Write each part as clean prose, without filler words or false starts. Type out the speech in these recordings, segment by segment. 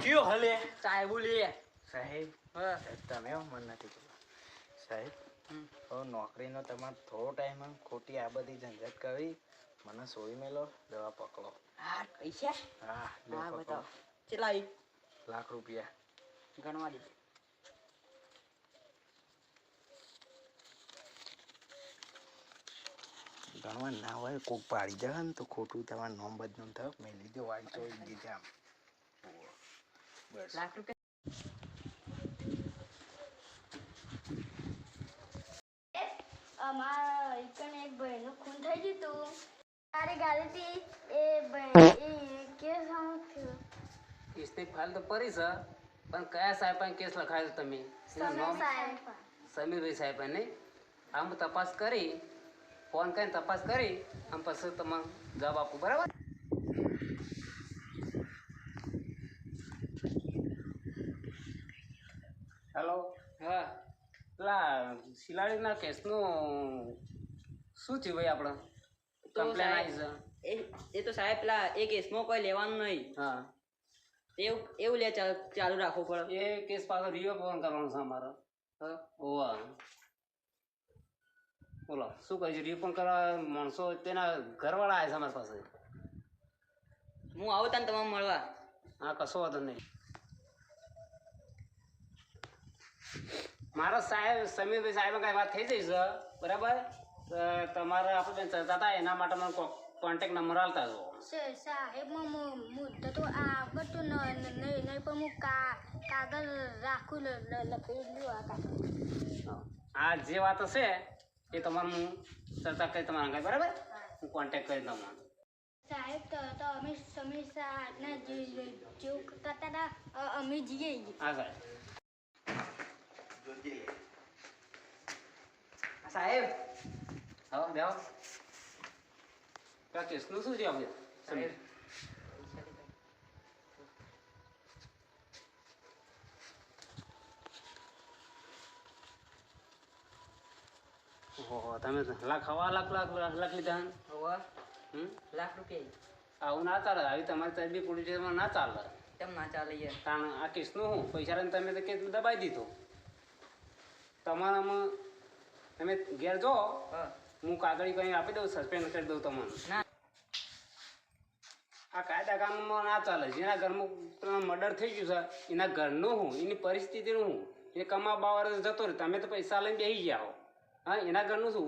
કયો હલે સાહેબ બોલીએ સાહેબ હા તમે મન નથી બોલવા સાહેબ હવે નોકરીનો તમારે થોડો ટાઈમ ખોટી આ બધી ઝંઝટ કરી મને સોઈ મેલો દવા પકડો હા પૈસા હા લે હા પકડો બતાવો કેટલા લાખ રૂપિયા ગણવા દે ગણવા ના હોય કોક પાડી જાય ને તો ખોટું તમારું નોમ બદનામ થાય મેં લીધો વાળી ચોઈ દીધી આમ બસ લાખ રૂપિયા અમારા એક ભાઈનું ખૂન થઈ ગયું હતું તારી ગાડીથી એ ભાઈ કેસ આમ થયો કેસની ફાઇલ તો પડી છે પણ કયા સાહેબ કેસ લખાયો તમે એનું નામ સમીરભાઈ સાહેબ નહીં આમ તપાસ કરી ફોન કરીને તપાસ કરી આમ પછી તમે જવાબ આપો બરાબર હેલો હા પેલા શિલાડીના કેસનું શું થયું ભાઈ આપણે કમ્પ્લેન આવી છે એ તો સાહેબ પેલા એ કેસમાં કોઈ લેવાનું નહીં હા એવું લે ચાલુ રાખવું પડે એ કેસ પાછો રિવ્યુ ફોન કરવાનો છે અમારો હા ઓવા બોલો શું કહે છે રિવ્યુ પણ કરવા માણસો તેના ઘરવાળા આવે છે અમારી પાસે હું આવું તને તમારે મળવા હા કશો વાંધો નહીં મારા સાહેબ સમીરભાઈ સાહેબ કાંઈ વાત થઈ જઈશ બરાબર તમારે આપણે ચર્ચા હતા એના માટે મને કોન્ટેક્ટ નંબર આપતા છો સાહેબ મુદ્દો તો આવડતું નહીં પણ હું કાગળ રાખું લખી લ્યો આ કાગળ આ જે વાત હશે એ તમારે હું ચર્ચા કરી તમારા અંગે બરાબર હું કોન્ટેક્ટ કરી દઉં સાહેબ તો અમે સમીર સાહેબના જેવું કરતા હતા અમે જઈએ હા સાહેબ સાહેબ હા બેહો પેલા કેસનું શું છે આપણે સાહેબ ઓહો તમે હવા લાખ લીધા હોવા હમ લાખ રૂપિયા આવું ના ચાલે આવી તમારી ચરબી પોલીસ સ્ટેશનમાં ના ચાલે કેમ ના ચાલે યાર કારણ આ કેસનું હું પૈસા લઈને તમે તો કેસ દબાઈ દીધો તમારામાં તમે ઘેર જો હા હું કાગળી કંઈ આપી દઉં સસ્પેન્ડ કરી દઉં તમને ના આ કાયદા કાનૂનમાં ના ચાલે જેના ઘરમાં મર્ડર થઈ ગયું છે એના ઘરનું હું એની પરિસ્થિતિનું હું એ કમાવા જતો રહે તમે તો પૈસા લઈને બેસી ગયા હો હા એના ઘરનું શું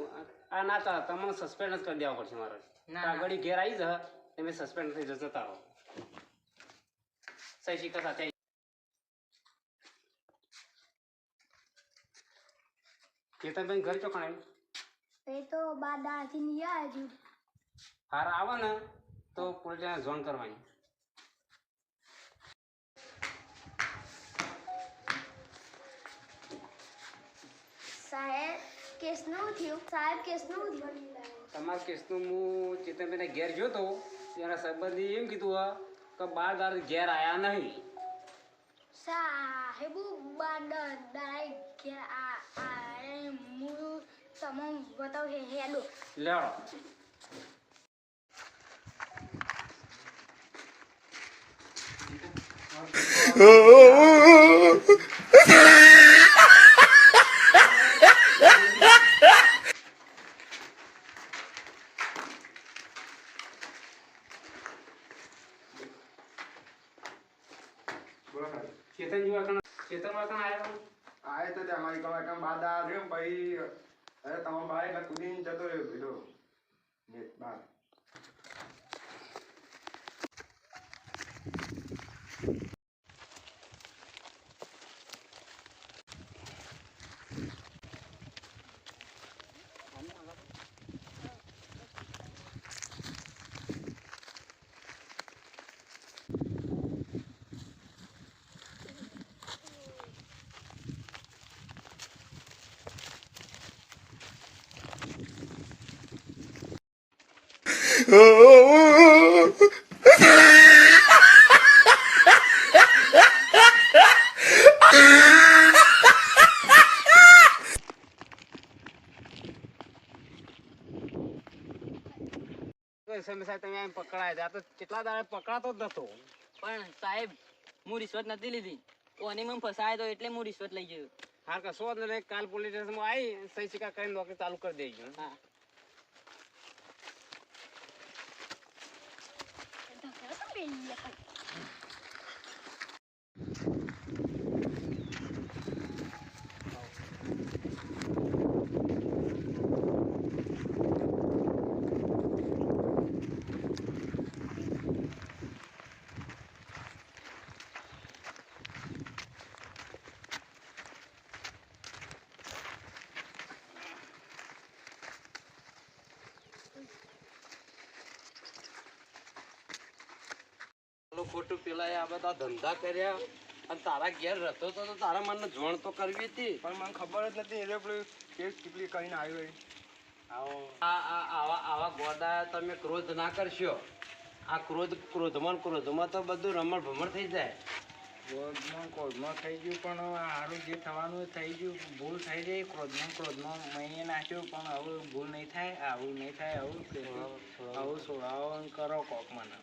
આ ના ચાલે તમને સસ્પેન્ડ જ કરી દેવા પડશે મારે કાગળી ઘેર આવી જા તમે સસ્પેન્ડ થઈ જતા રહો સહી શીખા સાથે કેતનભાઈ ઘર ચોકણ આવ્યું એ તો બાદાથી નહીં હજુ હાર આવે ને તો પોલીસને ઝોન કરવાની સાહેબ કેસનું થયું સાહેબ કેસનું થયું તમારા કેસનું હું ચેતનભાઈને ઘેર ગયો હતો એના સંબંધી એમ કીધું હા કે 12 દાડ ઘેર આવ્યા નહીં સાહેબ દાઈ ઘેર હું તમને બતાવ હેલો લેવડો ચેતન વાકણ આવ્યો આય તો અમારી કમાઈ કામ બાદ આવ્યો પછી અરે તમારો ભાઈ એટલે કુદીને જતો રહ્યો પેલો બાર સાહેબ તમે પકડાય આ તો કેટલા દાડે પકડાતો જ નતો પણ સાહેબ હું રિશ્વત નથી લીધી ઓની મને ફસાયો તો એટલે હું રિશ્વત લઈ ગયો. હાર કશો વાંધો નહીં. કાલ પોલીસ સ્ટેશનમાં આવી સહી સિક્કા કરીને નોકરી ચાલુ કરી દેજો. હા ખોટું પેલા આ બધા ધંધા કર્યા અને તારા ઘેર રહેતો તો તારા મને જોણ તો કરવી હતી. પણ મને ખબર જ નથી એટલે પેલું કેસ ટીપલી કરીને આવ્યો એ. આવા ગોડા તમે ક્રોધ ના કરશો. આ ક્રોધમાં તો બધું રમણ ભમણ થઈ જાય. ક્રોધમાં થઈ ગયું પણ સારું જે થવાનું એ થઈ ગયું. ભૂલ થઈ ગઈ ક્રોધમાં મહીને નાખ્યું પણ હવે ભૂલ નહીં થાય. આવું નહીં થાય. આવું છોડાવો કરો કોક મને.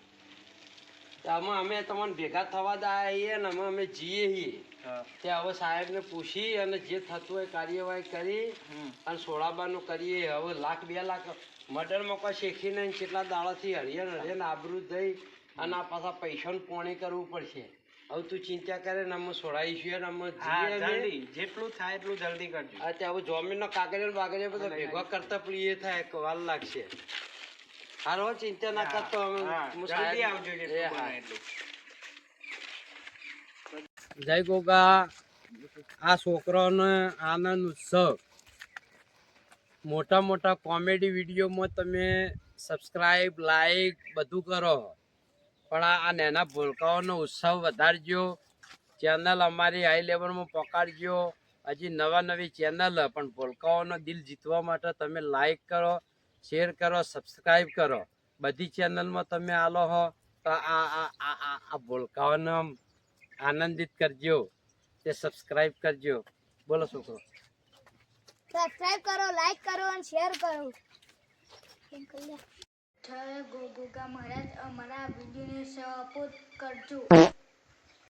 આમાં અમે તમને ભેગા થવા દઈએ ને અમે જઈએ છીએ તે હવે સાહેબને પૂછી અને જે થતું હોય કાર્યવાહી કરી અને સોળાબાનું કરીએ. હવે લાખ 2 લાખ મર્ડરમાં કોઈ શેખીને કેટલા દાડાથી હળીએ આબરૂ થઈ અને આ પાછા પૈસાનું પોણી કરવું પડશે. હવે તું ચિંતા કરે ને અમે સોડાઈશું ને અમે જલ્દી જેટલું થાય એટલું જલ્દી કરજો. હવે જમીનનો કાગળિયો બાગળિયો બધો ભેગા કરતા પણ એ થાય વાર લાગશે. હારો ચિંતા ના કરતો. જલ્દી આવજો જેટલું બને એટલું. જય ગોગા. આ છોકરાનો આનંદ ઉત્સવ મોટા મોટા કોમેડી વિડીયોમાં તમે સબસ્ક્રાઈબ લાઈક બધું કરો પણ આ નાના ભૂલકાઓનો ઉત્સવ વધારજો. ચેનલ અમારી હાઈ લેવલમાં પકડજો. હજી નવી ચેનલ પણ ભૂલકાઓનો દિલ જીતવા માટે તમે લાઈક કરો, શેર કરો, સબસ્ક્રાઈબ કરો. બધી ચેનલમાં તમે આલો હો તો આ ભૂલકાઓને આનંદિત કરજો. તે સબસ્ક્રાઈબ કરજો. બોલો છોકરો. સબસ્ક્રાઇબ કરો, લાઈક કરો અને શેર કરો. ગોગા મહારાજ અમારા વિડીયોને સપોર્ટ કરજો.